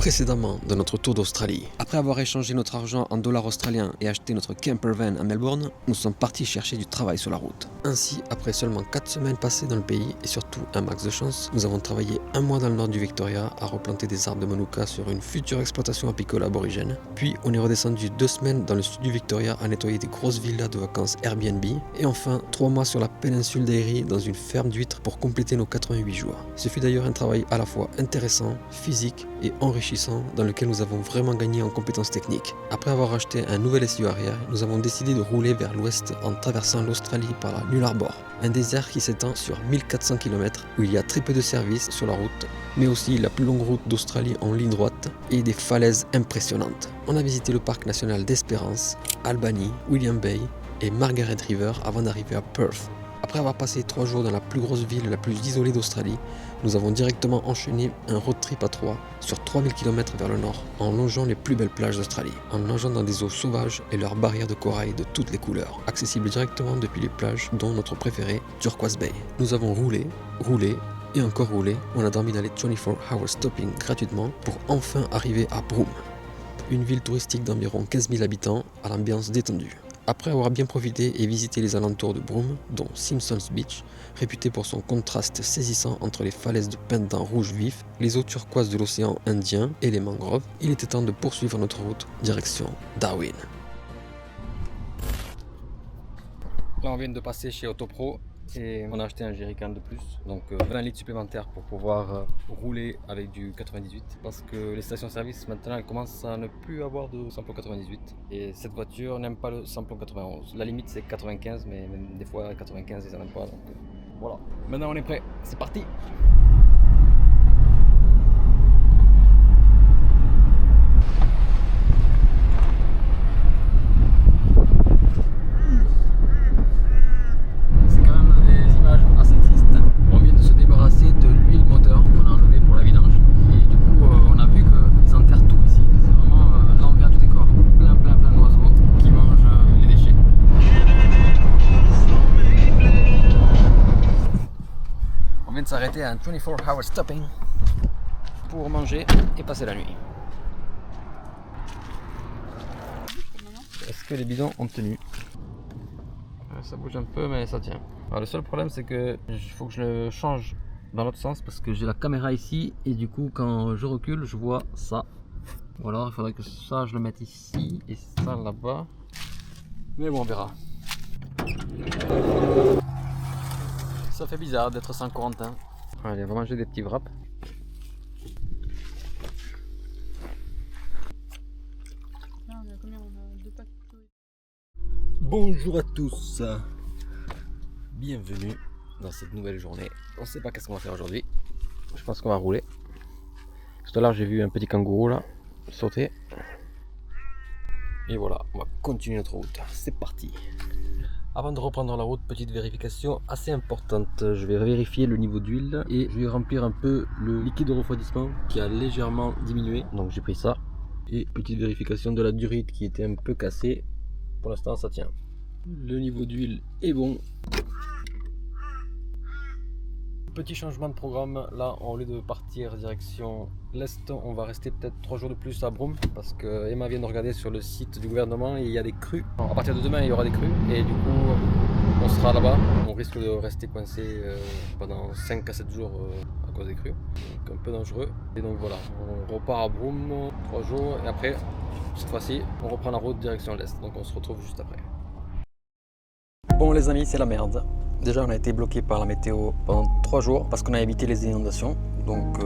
Précédemment de notre tour d'Australie, après avoir échangé notre argent en dollars australiens et acheté notre camper van à Melbourne, nous sommes partis chercher du travail sur la route. Ainsi, après seulement 4 semaines passées dans le pays et surtout un max de chance, nous avons travaillé 1 mois dans le nord du Victoria à replanter des arbres de manuka sur une future exploitation apicole aborigène. Puis on est redescendu 2 semaines dans le sud du Victoria à nettoyer des grosses villas de vacances Airbnb. Et enfin 3 mois sur la péninsule d'Airy dans une ferme d'huîtres pour compléter nos 88 jours. Ce fut d'ailleurs un travail à la fois intéressant, physique et enrichissant dans lequel nous avons vraiment gagné en compétences techniques. Après avoir acheté un nouvel essieu arrière, nous avons décidé de rouler vers l'ouest en traversant l'Australie par la Nullarbor, un désert qui s'étend sur 1400 km où il y a très peu de services sur la route, mais aussi la plus longue route d'Australie en ligne droite et des falaises impressionnantes. On a visité le parc national d'Espérance, Albany, William Bay et Margaret River avant d'arriver à Perth. Après avoir passé 3 jours dans la plus grosse ville la plus isolée d'Australie, nous avons directement enchaîné un road trip à 3 sur 3000 km vers le nord, en longeant les plus belles plages d'Australie, en nageant dans des eaux sauvages et leurs barrières de corail de toutes les couleurs, accessibles directement depuis les plages dont notre préférée, Turquoise Bay. Nous avons roulé et encore roulé, on a dormi dans les 24 hours stopping gratuitement pour enfin arriver à Broome, une ville touristique d'environ 15 000 habitants à l'ambiance détendue. Après avoir bien profité et visité les alentours de Broome, dont Simpsons Beach, réputé pour son contraste saisissant entre les falaises de peintre rouge vif, les eaux turquoises de l'océan Indien et les mangroves, il était temps de poursuivre notre route direction Darwin. Là on vient de passer chez Autopro et on a acheté un jerrycan de plus, donc 20 litres supplémentaires pour pouvoir rouler avec du 98, parce que les stations-service maintenant elles commencent à ne plus avoir de samplon 98 et cette voiture n'aime pas le samplon 91. La limite c'est 95, mais même des fois 95 ils n'en aiment pas, donc voilà. Maintenant on est prêt, c'est parti. S'arrêter à un 24 hour stopping pour manger et passer la nuit. Est-ce que les bidons ont tenu? Ça bouge un peu mais ça tient. Alors, le seul problème c'est que il faut que je le change dans l'autre sens parce que j'ai la caméra ici et du coup quand je recule je vois ça. Ou alors il faudrait que ça je le mette ici et ça là-bas. Mais bon on verra. Ça fait bizarre d'être sans Corentin. Allez, on va manger des petits wraps. Bonjour à tous. Bienvenue dans cette nouvelle journée. On ne sait pas qu'est-ce qu'on va faire aujourd'hui. Je pense qu'on va rouler. Tout à l'heure j'ai vu un petit kangourou là sauter. Et voilà, on va continuer notre route. C'est parti. Avant de reprendre la route, petite vérification assez importante. Je vais vérifier le niveau d'huile et je vais remplir un peu le liquide de refroidissement qui a légèrement diminué. Donc j'ai pris ça. Et petite vérification de la durite qui était un peu cassée. Pour l'instant ça tient. Le niveau d'huile est bon. Petit changement de programme, là au lieu de partir direction l'est, on va rester peut-être 3 jours de plus à Broome parce que Emma vient de regarder sur le site du gouvernement et il y a des crues. À partir de demain il y aura des crues et du coup on sera là-bas. On risque de rester coincé pendant 5 à 7 jours à cause des crues, donc un peu dangereux. Et donc voilà, on repart à Broome 3 jours et après cette fois-ci on reprend la route direction l'est, donc on se retrouve juste après. Bon les amis, c'est la merde. Déjà on a été bloqué par la météo pendant 3 jours parce qu'on a évité les inondations. Donc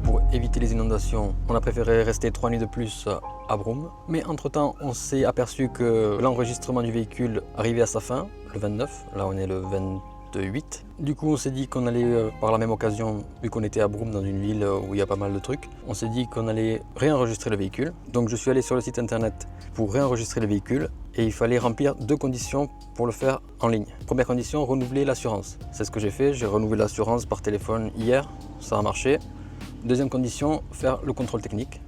pour éviter les inondations, on a préféré rester 3 nuits de plus à Broome. Mais entre temps, on s'est aperçu que l'enregistrement du véhicule arrivait à sa fin, le 29. Là on est le 28. Du coup on s'est dit qu'on allait par la même occasion, vu qu'on était à Broome dans une ville où il y a pas mal de trucs, on s'est dit qu'on allait réenregistrer le véhicule. Donc je suis allé sur le site internet pour réenregistrer le véhicule et il fallait remplir 2 conditions pour le faire en ligne. Première condition, renouveler l'assurance. C'est ce que j'ai fait, j'ai renouvelé l'assurance par téléphone hier, ça a marché. Deuxième condition, faire le contrôle technique.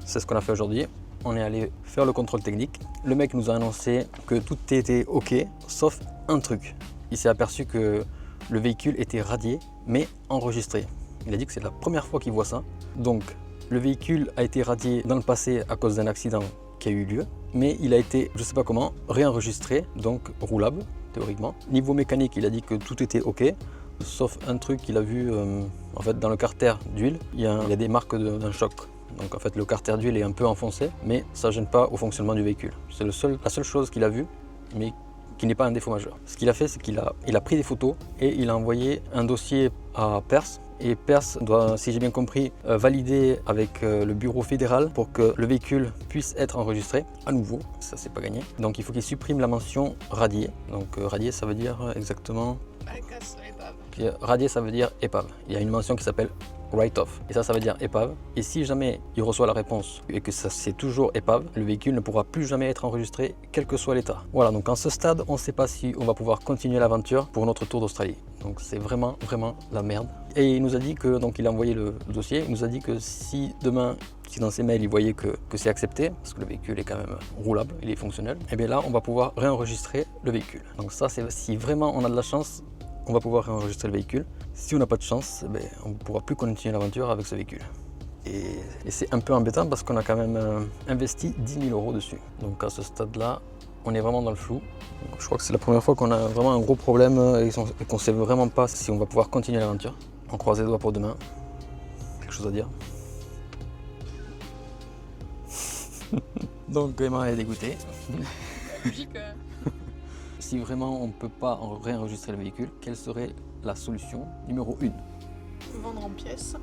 C'est ce qu'on a fait aujourd'hui. On est allé faire le contrôle technique. Le mec nous a annoncé que tout était ok, sauf un truc. Il s'est aperçu que le véhicule était radié, mais enregistré. Il a dit que c'est la première fois qu'il voit ça. Donc, Le véhicule a été radié dans le passé à cause d'un accident qui a eu lieu, mais il a été, je ne sais pas comment, réenregistré, donc roulable théoriquement. Niveau mécanique, il a dit que tout était ok, sauf un truc qu'il a vu en fait dans le carter d'huile, il y a des marques d'un choc. Donc en fait le carter d'huile est un peu enfoncé, mais ça ne gêne pas au fonctionnement du véhicule. C'est la seule chose qu'il a vue, mais qui n'est pas un défaut majeur. Ce qu'il a fait, c'est qu'il a pris des photos et il a envoyé un dossier à Perse. Et Perse doit, si j'ai bien compris, valider avec le bureau fédéral pour que le véhicule puisse être enregistré à nouveau. Ça, c'est pas gagné. Donc il faut qu'il supprime la mention radié. Donc radié, ça veut dire exactement... Radié, ça veut dire épave. Il y a une mention qui s'appelle write-off. Et ça veut dire épave. Et si jamais il reçoit la réponse et que ça c'est toujours épave, le véhicule ne pourra plus jamais être enregistré, quel que soit l'état. Voilà, donc en ce stade, on ne sait pas si on va pouvoir continuer l'aventure pour notre tour d'Australie. Donc c'est vraiment la merde. Et il nous a dit que, donc il a envoyé le dossier, il nous a dit que si demain, si dans ses mails il voyait que c'est accepté, parce que le véhicule est quand même roulable, il est fonctionnel, et bien là on va pouvoir réenregistrer le véhicule. Donc ça c'est si vraiment on a de la chance, on va pouvoir réenregistrer le véhicule. Si on n'a pas de chance, on ne pourra plus continuer l'aventure avec ce véhicule. Et c'est un peu embêtant parce qu'on a quand même investi 10 000 € dessus. Donc à ce stade-là, on est vraiment dans le flou. Donc je crois que c'est la première fois qu'on a vraiment un gros problème et qu'on ne sait vraiment pas si on va pouvoir continuer l'aventure. On croise les doigts pour demain. Quelque chose à dire. Donc Emma est dégoûtée. Logique. Si vraiment on ne peut pas réenregistrer le véhicule, quelle serait la solution numéro 1? Vendre en pièces.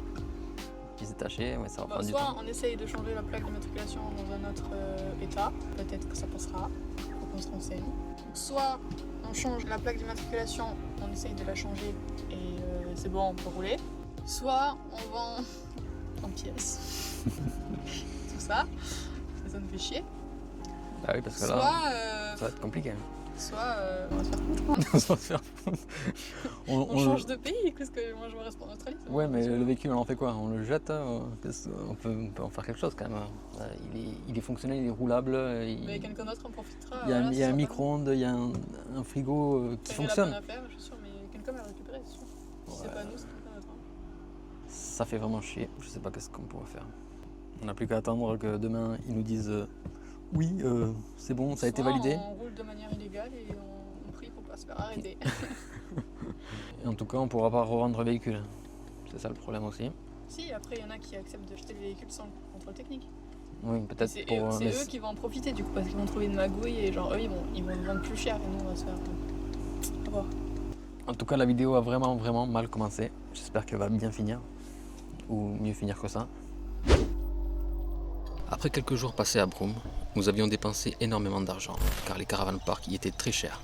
Pièces détachées, ouais, ça va prendre du temps. Soit on essaye de changer la plaque d'immatriculation dans un autre état, peut-être que ça passera, faut qu'on se renseigne. Soit on change la plaque d'immatriculation, on essaye de la changer et c'est bon, on peut rouler. Soit on vend en pièces. Tout ça me fait chier. Ah oui, parce que soit, là, ça va être compliqué. Soit on va se faire foutre. Hein. On va se faire foutre. On change de pays, parce que moi je me reste en Australie. Ouais, mais le véhicule, on en fait quoi? On le jette? On peut en faire quelque chose quand même. Il est fonctionnel, il est roulable. Mais quelqu'un d'autre en profitera. Il y a un micro-ondes, il y a un frigo qui fonctionne. C'est la bonne affaire, je suis sûr, mais quelqu'un va le récupérer, c'est sûr. Si c'est pas nous, c'est quelqu'un d'autre. Ça fait vraiment chier. Je sais pas qu'est-ce qu'on pourra faire. On n'a plus qu'à attendre que demain ils nous disent oui, c'est bon, ça a été validé. On roule de manière illégale et on prie pour pas se faire arrêter. Et en tout cas, on pourra pas revendre le véhicule. C'est ça le problème aussi. Si, après il y en a qui acceptent de jeter le véhicule sans contrôle technique. Oui, peut-être pour... C'est eux qui vont en profiter du coup, parce qu'ils vont trouver une magouille et genre eux ils vont le vendre plus cher et nous on va se faire avoir. En tout cas, la vidéo a vraiment mal commencé. J'espère qu'elle va bien finir. Ou mieux finir que ça. Après quelques jours passés à Broome, nous avions dépensé énormément d'argent, car les caravan parks y étaient très chers.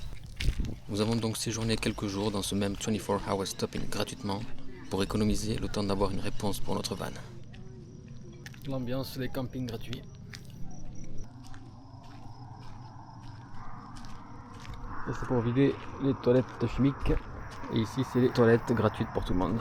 Nous avons donc séjourné quelques jours dans ce même 24 hour stopping gratuitement, pour économiser le temps d'avoir une réponse pour notre van. L'ambiance des campings gratuits. Et c'est pour vider les toilettes chimiques. Et ici, c'est les toilettes gratuites pour tout le monde.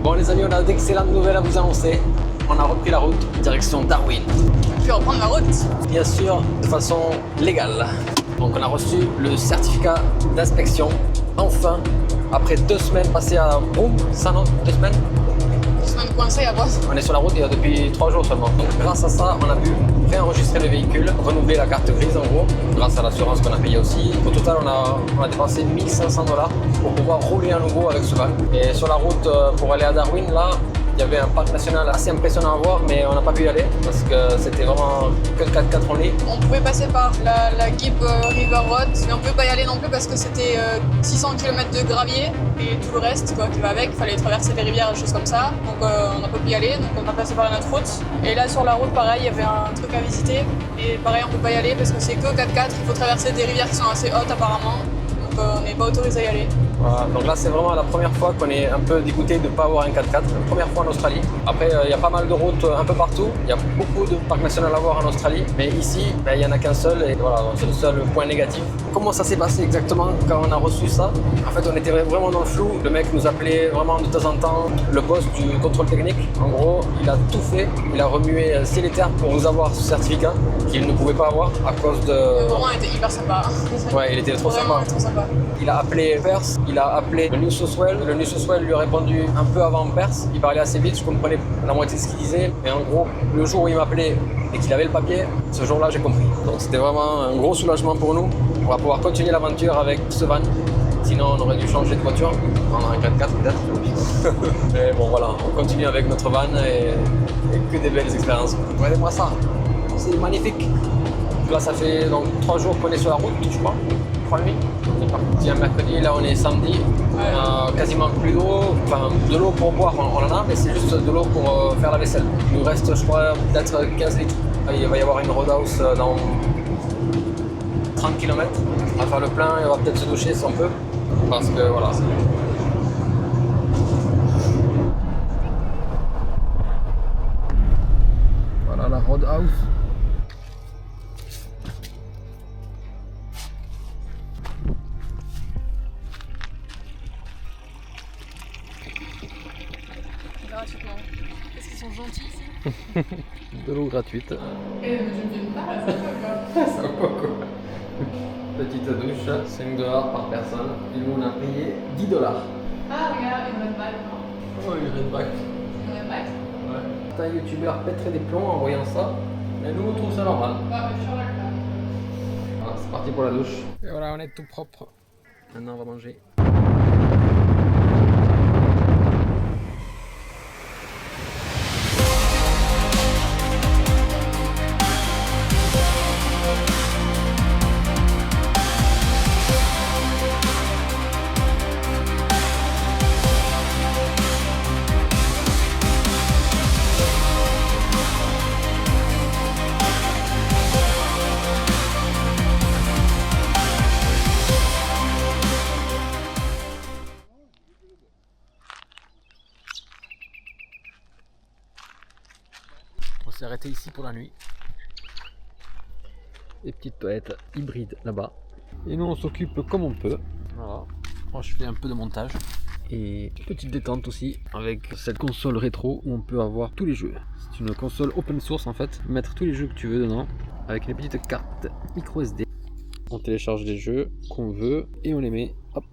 Bon les amis, on a d'excellentes nouvelles à vous annoncer. On a repris la route, direction Darwin. Puis reprendre la route. Bien sûr, de façon légale. Donc on a reçu le certificat d'inspection. Enfin, après 2 semaines passées à Broome, ça non, 2 semaines. 2 semaines coincées à bosse. On est sur la route depuis 3 jours seulement. Donc grâce à ça, on a pu réenregistrer le véhicule, renouveler la carte grise en gros, grâce à l'assurance qu'on a payée aussi. Au total, on a dépensé 1 500 $ pour pouvoir rouler à nouveau avec ce van. Et sur la route pour aller à Darwin, là, il y avait un parc national assez impressionnant à voir, mais on n'a pas pu y aller parce que c'était vraiment que 4x4 only. On pouvait passer par la Gibb River Road, mais on ne pouvait pas y aller non plus parce que c'était 600 km de gravier et tout le reste quoi, qui va avec. Il fallait traverser des rivières et des choses comme ça. Donc on n'a pas pu y aller, donc on a passé par une autre route. Et là sur la route, pareil, il y avait un truc à visiter. Et pareil, on ne peut pas y aller parce que c'est que 4x4. Il faut traverser des rivières qui sont assez hautes apparemment. Donc on n'est pas autorisé à y aller. Voilà, donc là c'est vraiment la première fois qu'on est un peu dégoûté de ne pas avoir un 4x4, la première fois en Australie. Après il y a pas mal de routes un peu partout, il y a beaucoup de parcs nationaux à voir en Australie, mais ici il n'y en a qu'un seul et voilà, c'est le seul point négatif. Comment ça s'est passé exactement quand on a reçu ça? En fait on était vraiment dans le flou, le mec nous appelait vraiment de temps en temps, le boss du contrôle technique, en gros il a tout fait, il a remué ciel et terre pour nous avoir ce certificat qu'il ne pouvait pas avoir à cause de... Vraiment il était hyper sympa. Ouais, il était trop sympa. Trop sympa. Il a appelé Perth, il a appelé le New South Wales. Le New South Wales lui a répondu un peu avant Perth. Il parlait assez vite, je comprenais la moitié de ce qu'il disait. Mais en gros, le jour où il m'appelait et qu'il avait le papier, ce jour-là, j'ai compris. Donc c'était vraiment un gros soulagement pour nous. On va pouvoir continuer l'aventure avec ce van. Sinon, on aurait dû changer de voiture. Prendre un 4x4 peut-être. Mais bon, voilà, on continue avec notre van et que des belles expériences. Regardez-moi ça, c'est magnifique. Là, ça fait donc 3 jours qu'on est sur la route, je crois. 3 nuits. On est parti un mercredi, là on est samedi. Ouais. On a quasiment plus d'eau. Enfin, de l'eau pour boire, on en a, mais c'est juste de l'eau pour faire la vaisselle. Il nous reste, je crois, peut-être 15 litres. Il va y avoir une roadhouse dans 30 km. On va faire le plein et on va peut-être se doucher si on peut. Parce que voilà, c'est... Voilà la roadhouse. Gratuitement. Est-ce qu'ils sont gentils ici? De l'eau gratuite. Et je ne viens pas, ça va quoi. Ça va quoi. Petite douche, 5 $ par personne. Et nous on a payé 10 $. Ah regarde, une red bag, non? Oh, une red bag. Une red bag? Ouais. Certains youtubeurs pèteraient des plombs en voyant ça. Mais nous on trouve ça normal. Ouais, je suis d'accord. Voilà, c'est parti pour la douche. Et voilà, on est tout propre. Maintenant on va manger. On s'est arrêté ici pour la nuit. Des petites toilettes hybrides là-bas. Et nous on s'occupe comme on peut. Voilà. Moi je fais un peu de montage. Et petite détente aussi avec cette console rétro où on peut avoir tous les jeux. C'est une console open source en fait. Mettre tous les jeux que tu veux dedans. Avec les petites cartes micro SD. On télécharge les jeux qu'on veut et on les met. Hop.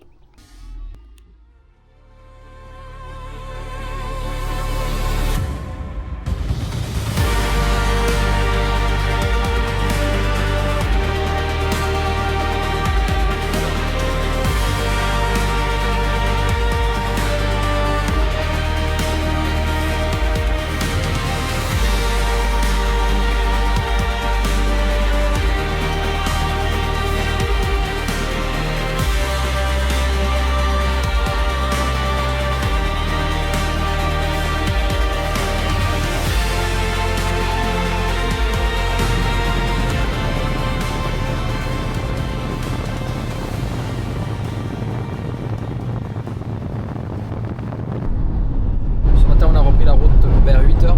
On a repris la route vers 8 h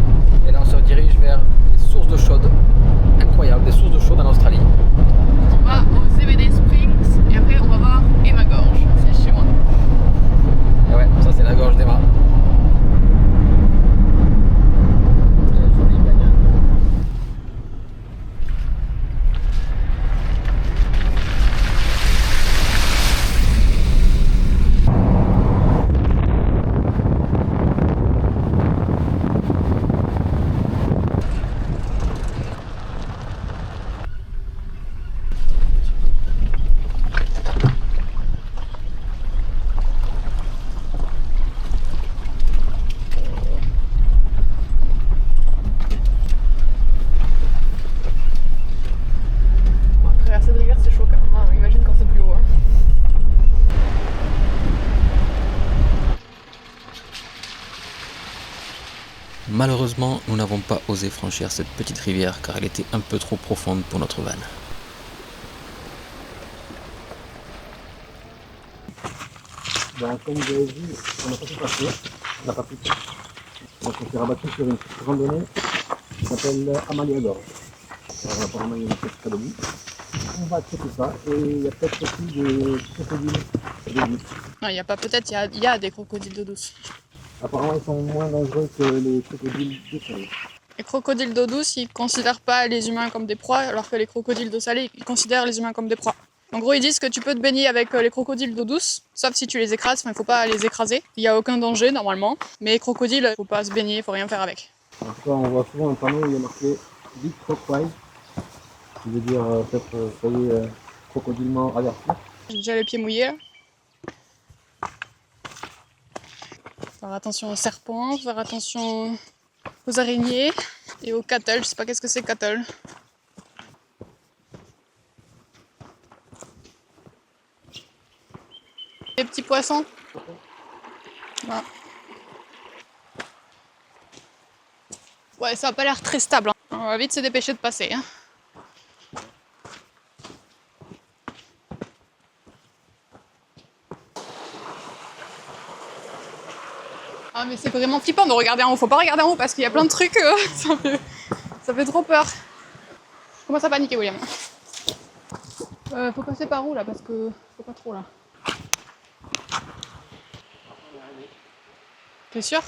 et là on se dirige vers des sources d'eau chaude incroyables, des sources d'eau chaude en Australie. On va au CBD Springs et après on va voir Emma Gorge, c'est chez moi. Et ouais, ça c'est la gorge d'Emma. Très joli canyon. Traverser de rivière c'est chaud quand même, hein. Imagine quand c'est plus haut. Hein. Malheureusement, nous n'avons pas osé franchir cette petite rivière car elle était un peu trop profonde pour notre van. Ben, comme vous avez vu, on n'a pas pu passer, on n'a pas pu. Donc on s'est rabattu sur une petite randonnée qui s'appelle Amaliador. Alors apparemment il y a une petite académie. On va checker ça et il y a peut-être aussi des crocodiles d'eau douce. Non, il n'y a pas peut-être, il y a des crocodiles d'eau douce. Apparemment ils sont moins dangereux que les crocodiles d'eau salée. Les crocodiles d'eau douce, ils ne considèrent pas les humains comme des proies, alors que les crocodiles d'eau salée, ils considèrent les humains comme des proies. En gros, ils disent que tu peux te baigner avec les crocodiles d'eau douce, sauf si tu les écrases, enfin, il ne faut pas les écraser. Il n'y a aucun danger normalement, mais les crocodiles, il ne faut pas se baigner, il ne faut rien faire avec. Alors ça, on voit souvent un panneau où il y a marqué Big Crocodile, qui veut dire peut-être soyez crocodilement avertis. J'ai déjà les pieds mouillés là. Faire attention aux serpents, faire attention aux araignées et aux cattle. Je sais pas qu'est-ce que c'est cattle. Les petits poissons. Voilà. Ouais, ça a pas l'air très stable. Hein. On va vite se dépêcher de passer. Hein. Ah mais c'est vraiment flippant de regarder en haut. Faut pas regarder en haut parce qu'il y a plein de trucs. Ça fait trop peur. Je commence à paniquer, William. Faut passer par où là parce que faut pas trop là. T'es sûr?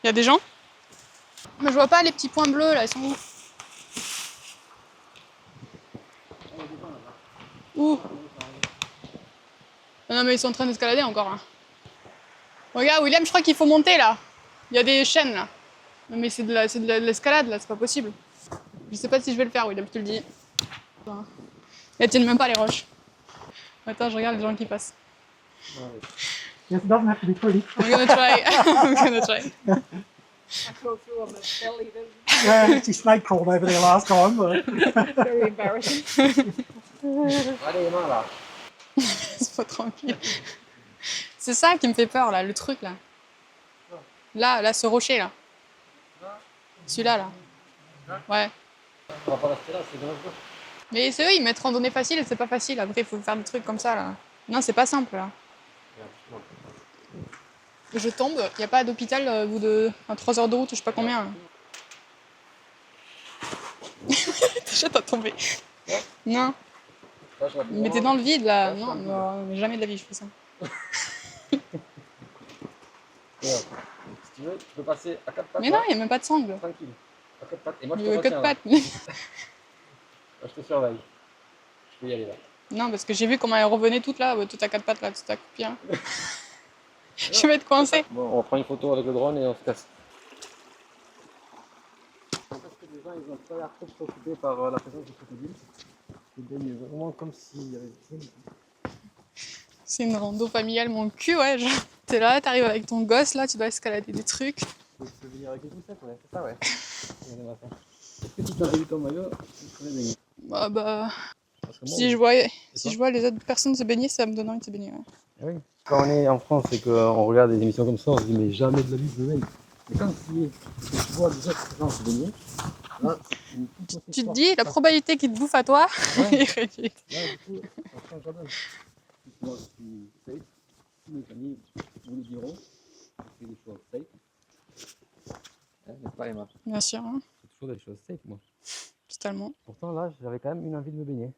Il y a des gens? Mais je vois pas les petits points bleus là, ils sont où? Où? Non mais ils sont en train d'escalader encore là. Regarde William, je crois qu'il faut monter là. Il y a des chaînes là. Non mais c'est de l'escalade là, c'est pas possible. Je sais pas si je vais le faire William, je te le dis. Elles tiennent même pas les roches. Attends, je regarde les gens qui passent. Yes, it doesn't have to be pretty. I'm gonna try. I'm gonna try. Yeah, actually snake crawled over there last time, but Very embarrassing. Allez, main là. C'est pas tranquille. C'est ça qui me fait peur là, le truc là. Là, ce rocher là. Celui-là là. Ouais. On va pas rester là, c'est dangereux. Mais c'est eux, ils mettent randonnée facile et c'est pas facile. Après, il faut faire des trucs comme ça là. Non, c'est pas simple là. Je tombe, il n'y a pas d'hôpital au bout de 3 heures de route, je sais pas combien. Déjà, t'as tombé. Non. Mais t'es dans le vide là. Non, non, jamais de la vie je fais ça. Si tu veux, tu peux passer à 4 pattes. Mais non, il n'y a même pas de sangle. Tranquille. À 4 pattes. Et moi, je Il te n'y a que retiens, de là. pattes. Je te surveille. Je peux y aller là. Non, parce que j'ai vu comment elle revenait toute là, toute à 4 pattes là, toute à couper. Hein. Je vais être coincée. Bon, on prend une photo avec le drone et on se casse. Parce que les gens, ils ont pas l'air trop préoccupés par la présence du crocodile. Ils baignent vraiment comme s'il y avait rien. C'est une rando familiale, mon cul, ouais. T'es là, t'arrives avec ton gosse là, tu dois escalader des trucs. Tu peux venir avec les poussettes, ouais, c'est ça, ouais. Est-ce que tu t'as vu ton maillot? Tu pourrais baigner. Bah. Parce que moi, Si je vois les autres personnes se baigner, ça me donne envie de se baigner. Ouais. Ah oui. Quand on est en France et qu'on regarde des émissions comme ça, on se dit mais jamais de la vie je me baigne. Mais quand tu vois des autres gens se baigner, là, c'est une toute autre Tu te histoire. dis, la probabilité qu'il te bouffe à toi Ouais. est réduite. Là, du coup, ça change la donne. Moi, je suis safe. Tous mes amis vous le diront. Je fais des choses safe. N'est-ce pas, Emma? Bien sûr, hein, C'est toujours des choses safe, moi. totalement. Pourtant, là, j'avais quand même une envie de me baigner.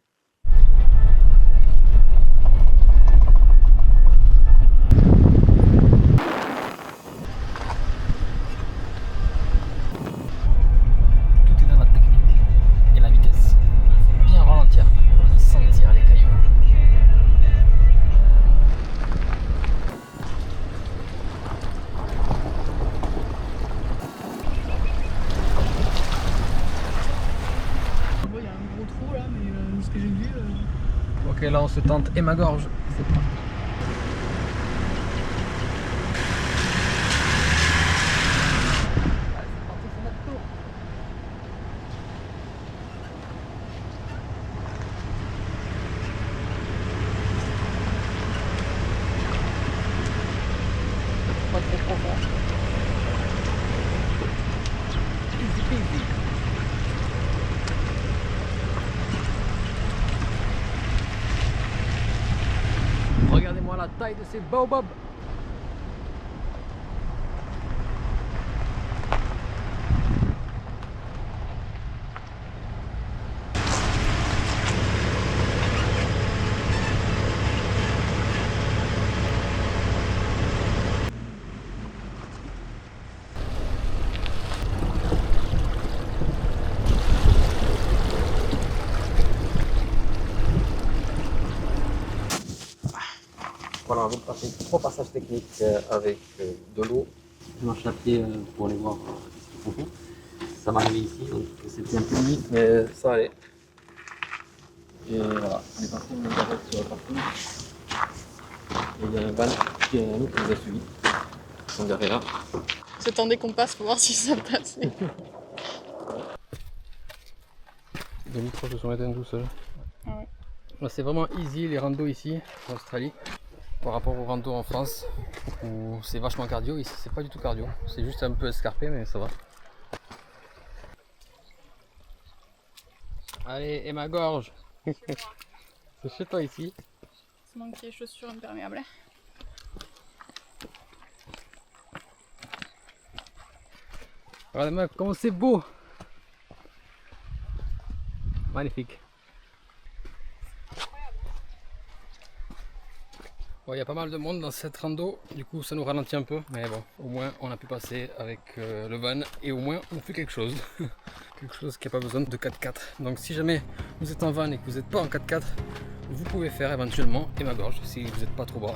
Tout est dans la technique et la vitesse. Il faut bien ralentir pour sentir les cailloux. Il y a un gros trou là, mais ce que j'ai vu. Ok, là on se tente et ma gorge. C'est parti. Pas trop profond. Easy peasy. la taille de ces baobabs. Voilà, on va passer 3 passages techniques avec de l'eau. Je marche à pied pour aller voir ce qu'ils font. Ça m'est arrivé ici, donc c'était un peu limite, mais ça allait. Et voilà, on est parti, on est garé sur le parking. Et il y a un van qui nous a suivis. Ils sont derrière. J'attendais qu'on passe pour voir si ça passait. Les micros se sont éteints tout seuls. Ah ouais. C'est vraiment easy les randos ici en Australie par rapport aux randos en France où c'est vachement cardio. Ici c'est pas du tout cardio, c'est juste un peu escarpé mais ça va. Allez, et ma gorge. C'est chez toi ici. C'est manque les chaussures imperméables. Regardez-moi comment c'est beau. Magnifique. Bon, il y a pas mal de monde dans cette rando, du coup ça nous ralentit un peu, mais bon, au moins on a pu passer avec le van et au moins on fait quelque chose. Quelque chose qui n'a pas besoin de 4x4. Donc si jamais vous êtes en van et que vous n'êtes pas en 4x4, vous pouvez faire éventuellement et ma gorge si vous n'êtes pas trop bas.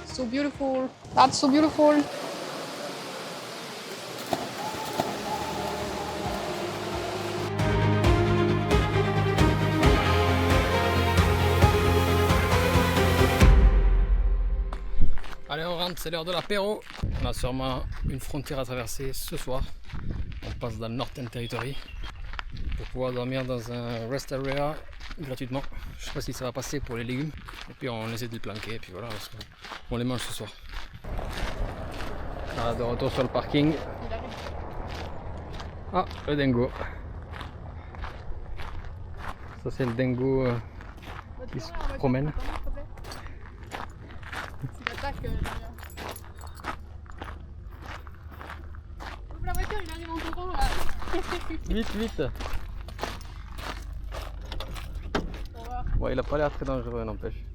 So beautiful. That's so beautiful. Allez on rentre, c'est l'heure de l'apéro. On a sûrement une frontière à traverser ce soir. On passe dans le Northern Territory pour pouvoir dormir dans un rest area gratuitement. Je sais pas si ça va passer pour les légumes. Et puis on essaie de les planquer et puis voilà, on les mange ce soir. Voilà, de retour sur le parking. Il arrive. Ah, le dingo. Ça c'est le dingo qui se promène. S'il attaque, je viens. Ouvre la voiture, il arrive en courant là. Vite, vite. Au revoir. Bon, il a pas l'air très dangereux, n'empêche.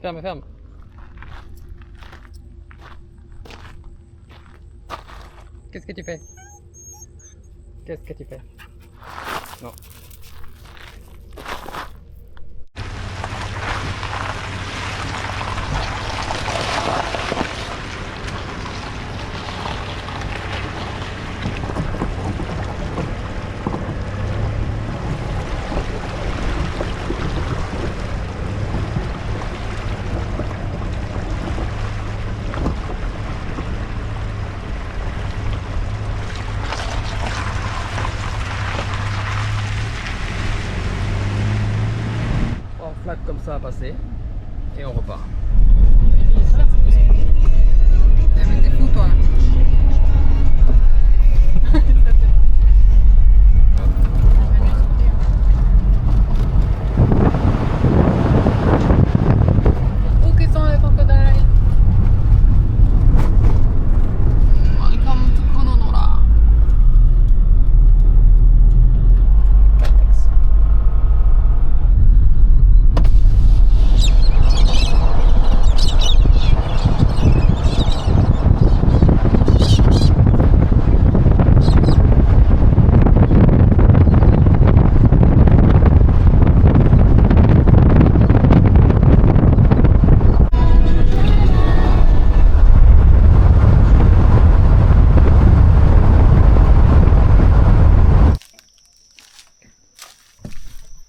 Ferme, ferme. Qu'est-ce que tu fais? Qu'est-ce que tu fais? Non. Comme ça à passer et on repart. Mais t'es fou toi. Oh, que sont les crocodiles. Welcome to Kononora.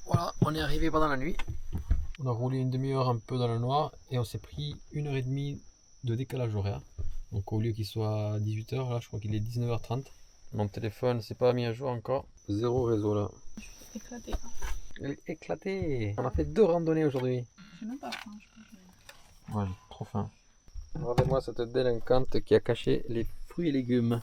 Voilà, on est arrivé pendant la nuit. On a roulé une demi-heure un peu dans le noir et on s'est pris 1h30 de décalage horaire. Donc au lieu qu'il soit 18h, là je crois qu'il est 19h30. Mon téléphone s'est pas mis à jour encore. Zéro réseau là. Éclaté. Elle est éclatée. On a fait 2 randonnées aujourd'hui. J'ai même pas faim, je pense. Ouais, j'ai trop faim. Regardez-moi cette délinquante qui a caché les fruits et légumes.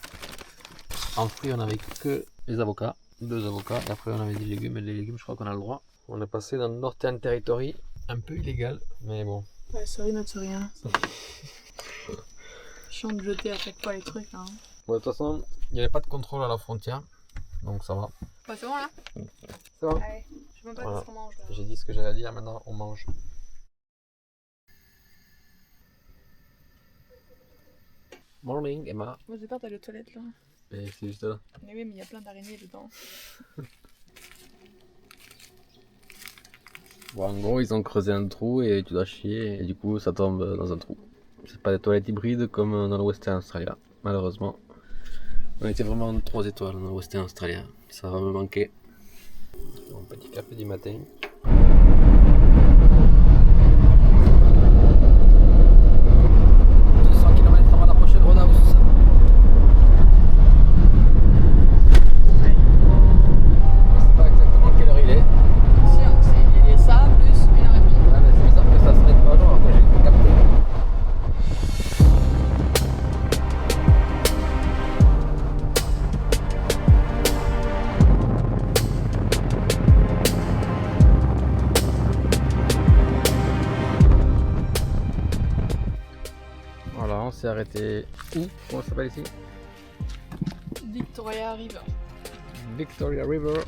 En fruits, on avait que les avocats, 2 avocats, et après on avait des légumes, et les légumes, je crois qu'on a le droit. On est passé dans le Northern Territory, un peu illégal, mais bon. Ouais, sorry, not sorry. Hein. Chiant de jeter à chaque fois les trucs. Hein. Bon, de toute façon, il n'y avait pas de contrôle à la frontière, donc ça va. Ouais, c'est bon là C'est bon. Allez, je sais même pas Voilà. ce qu'on mange là. J'ai dit ce que j'allais dire, maintenant on mange. Morning, Emma. Moi j'ai peur d'aller aux toilettes là. Et c'est juste là. Mais oui, mais il y a plein d'araignées dedans. Bon, en gros, ils ont creusé un trou et tu dois chier et du coup ça tombe dans un trou. C'est pas des toilettes hybrides comme dans le Western Australia, malheureusement. On était vraiment 3 étoiles dans le Western Australia, ça va me manquer. Bon, petit café du matin. 200 km avant la prochaine roadhouse. Je sais pas exactement quelle heure il est. Si, hein, il est ça plus 1h30. Ouais, mais c'est bizarre que ça se mette pas à jour, après j'ai tout capté. Voilà, on s'est arrêté où? Comment ça s'appelle ici? Victoria River. Victoria River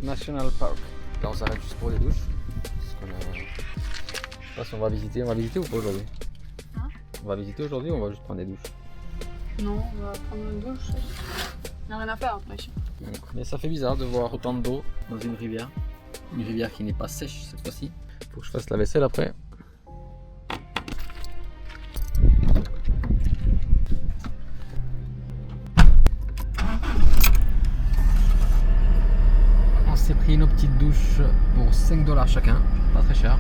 National Park. Là on s'arrête juste pour les douches. Parce qu'on a... Je sais pas si on va visiter. On va visiter ou pas aujourd'hui? Hein? On va visiter aujourd'hui ou on va juste prendre des douches? Non, on va prendre une douche. Il n'y a rien à faire après. Mais ça fait bizarre de voir autant d'eau dans une rivière. Une rivière qui n'est pas sèche cette fois-ci. Faut que je fasse la vaisselle après. On s'est pris nos petites douches pour 5$ chacun, pas très cher.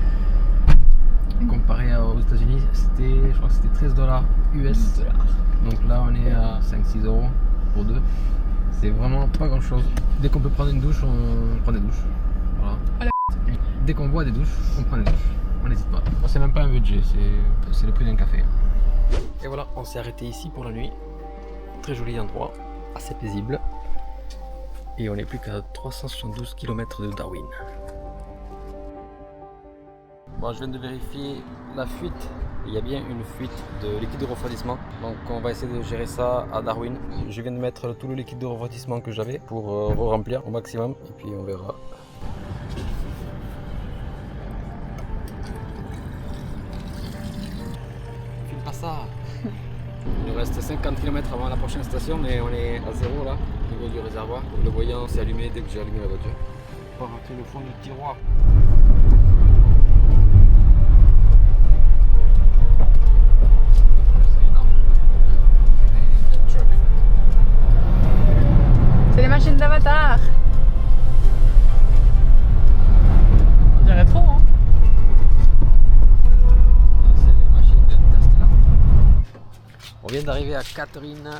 Comparé aux États-Unis, je crois que c'était 13$ US. Donc là, on est à 5-6€ pour 2. C'est vraiment pas grand chose. Dès qu'on peut prendre une douche, on prend des douches. Voilà. Dès qu'on boit des douches, on prend des douches. On n'hésite pas. C'est même pas un budget, c'est le prix d'un café. Et voilà, on s'est arrêté ici pour la nuit. Très joli endroit, assez paisible. Et on n'est plus qu'à 372 km de Darwin. Bon, je viens de vérifier la fuite. Il y a bien une fuite de liquide de refroidissement. Donc on va essayer de gérer ça à Darwin. Je viens de mettre tout le liquide de refroidissement que j'avais pour remplir au maximum. Et puis on verra. File pas ça. Il nous reste 50 km avant la prochaine station, mais on est à 0 là, au niveau du réservoir. Le voyant s'est allumé dès que j'ai allumé la voiture. On va rentrer le fond du tiroir. C'est énorme. C'est des trucks. C'est les machines d'Avatar. On dirait trop, hein. C'est les machines d'Interstellar. On vient d'arriver à Catherine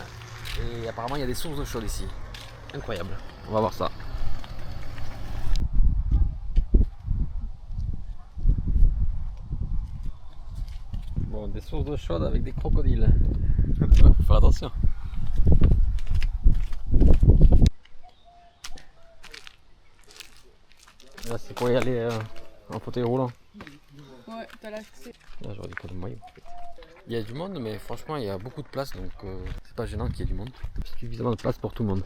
et apparemment il y a des sources d'eau chaude ici. Incroyable. On va voir ça. Bon, des sources d'eau chaude avec des crocodiles. Faut faire attention. Là c'est pour y aller en fauteuil roulant. Ouais, t'as l'accès. Là j'aurais dû prendre le maillot. Il y a du monde, mais franchement il y a beaucoup de place, donc c'est pas gênant qu'il y ait du monde. Il y a suffisamment de place pour tout le monde.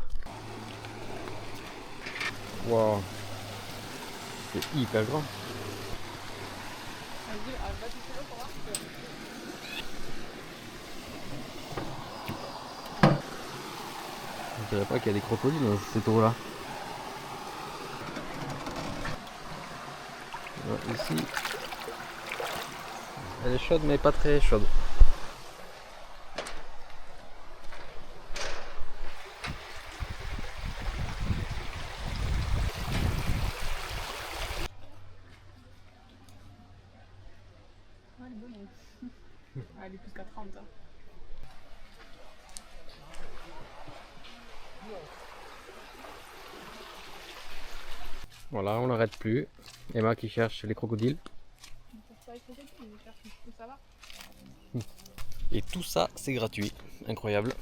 Waouh, c'est hyper grand. Je dirais pas qu'il y a des crocodiles dans cette eau là. Ici, elle est chaude mais pas très chaude. Allez, plus qu'à 30. Hein. Voilà, on n'arrête plus. Emma qui cherche les crocodiles. Ça va. Et tout ça, c'est gratuit. Incroyable.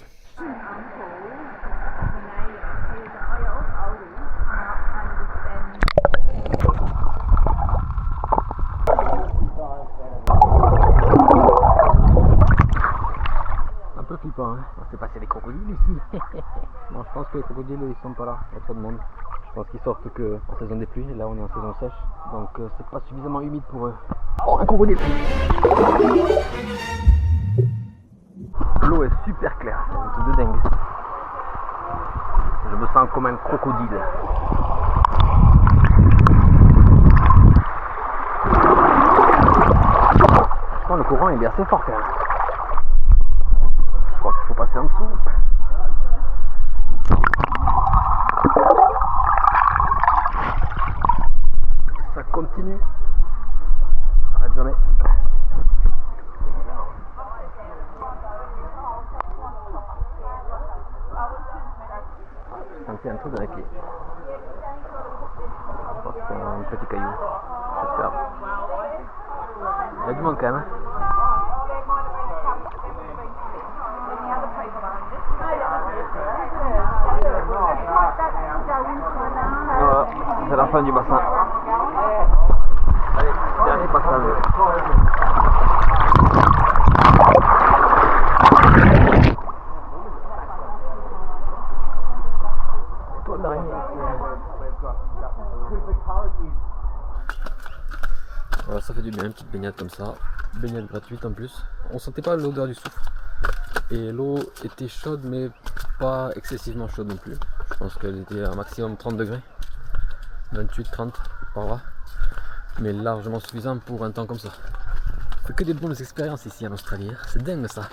Un peu flippant, hein. On sait pas s'il y a des crocodiles ici. Non, je pense que les crocodiles ils sont pas là, il y a trop de monde. Je pense qu'ils sortent que en saison des pluies, et là on est en saison sèche, donc c'est pas suffisamment humide pour eux. Oh, un crocodile! L'eau est super claire, c'est un truc de dingue. Je me sens comme un crocodile. Oh, le courant il est assez fort quand même. Je crois qu'il faut passer en dessous. Ça continue. Ça n'arrête jamais. Je sentais un truc dans les pieds. Je crois que c'est un petit caillou. J'espère. Il y a du monde quand même. Hein. Voilà, c'est la fin du bassin. Allez, dernier passage. Étoile d'araignée. Voilà, ça fait du bien, une petite baignade comme ça. Baignade gratuite en plus. On sentait pas l'odeur du soufre. Et l'eau était chaude mais pas excessivement chaude non plus. Je pense qu'elle était à maximum 30 degrés. 28-30 par là. Mais largement suffisant pour un temps comme ça. On fait que des bonnes expériences ici en Australie. C'est dingue ça.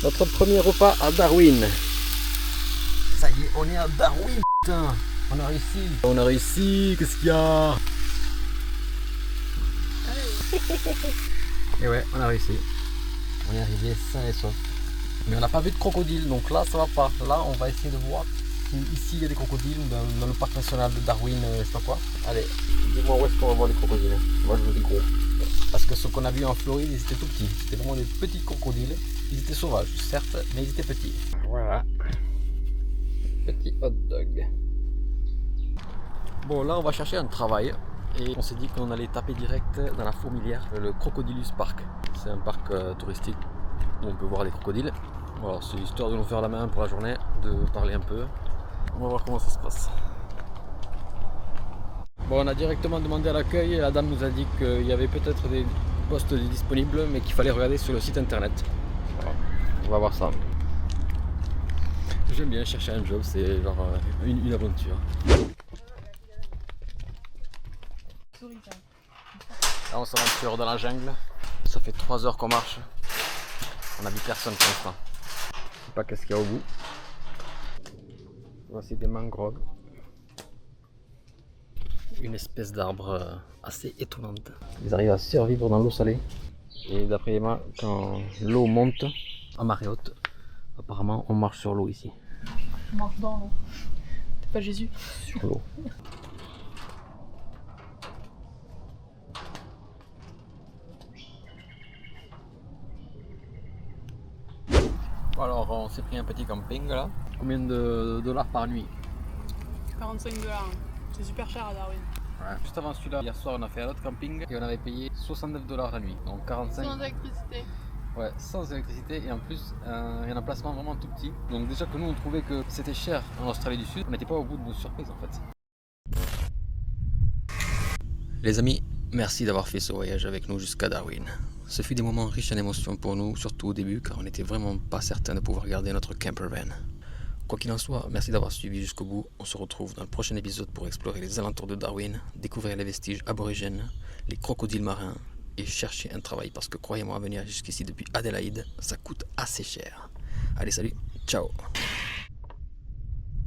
Notre premier repas à Darwin. Ça y est, on est à Darwin, putain. On a réussi. On a réussi, qu'est-ce qu'il y a? Et ouais, on a réussi. On est arrivé sain et sauf. Mais on n'a pas vu de crocodile, donc là ça va pas. Là on va essayer de voir si ici il y a des crocodiles dans le parc national de Darwin, je sais pas quoi. Allez, dis-moi où est-ce qu'on va voir les crocodiles. Moi je veux des gros. Parce que ce qu'on a vu en Floride, ils étaient tout petits. C'était vraiment des petits crocodiles. Ils étaient sauvages, certes, mais ils étaient petits. Voilà. Petit hot dog. Bon, là on va chercher un travail. Et on s'est dit qu'on allait taper direct dans la fourmilière, le Crocodilus Park. C'est un parc touristique où on peut voir les crocodiles. Voilà, c'est l'histoire de nous faire la main pour la journée, de parler un peu. On va voir comment ça se passe. Bon, on a directement demandé à l'accueil et la dame nous a dit qu'il y avait peut-être des postes disponibles, mais qu'il fallait regarder sur le site internet. Voilà. On va voir ça. J'aime bien chercher un job, c'est genre une aventure. Là on s'aventure dans la jungle. Ça fait 3 heures qu'on marche. On n'a vu personne pour l'instant. Je sais pas qu'est-ce qu'il y a au bout. Voici des mangroves. Une espèce d'arbre assez étonnante. Ils arrivent à survivre dans l'eau salée. Et d'après Emma, quand l'eau monte à marée haute, apparemment on marche sur l'eau ici. On marche dans l'eau. T'es pas Jésus. Sur l'eau. Alors on s'est pris un petit camping là. Combien de dollars par nuit? 45$. C'est super cher à Darwin. Ouais. Juste avant celui-là, hier soir on a fait un autre camping et on avait payé 69$ la nuit. Donc 45. Sans électricité. Ouais, sans électricité et en plus il y a un emplacement vraiment tout petit. Donc déjà que nous on trouvait que c'était cher en Australie du Sud, on n'était pas au bout de nos surprises en fait. Les amis, merci d'avoir fait ce voyage avec nous jusqu'à Darwin. Ce fut des moments riches en émotions pour nous, surtout au début car on n'était vraiment pas certain de pouvoir garder notre camper van. Quoi qu'il en soit, merci d'avoir suivi jusqu'au bout. On se retrouve dans le prochain épisode pour explorer les alentours de Darwin, découvrir les vestiges aborigènes, les crocodiles marins et chercher un travail parce que croyez-moi, venir jusqu'ici depuis Adélaïde, ça coûte assez cher. Allez, salut, ciao!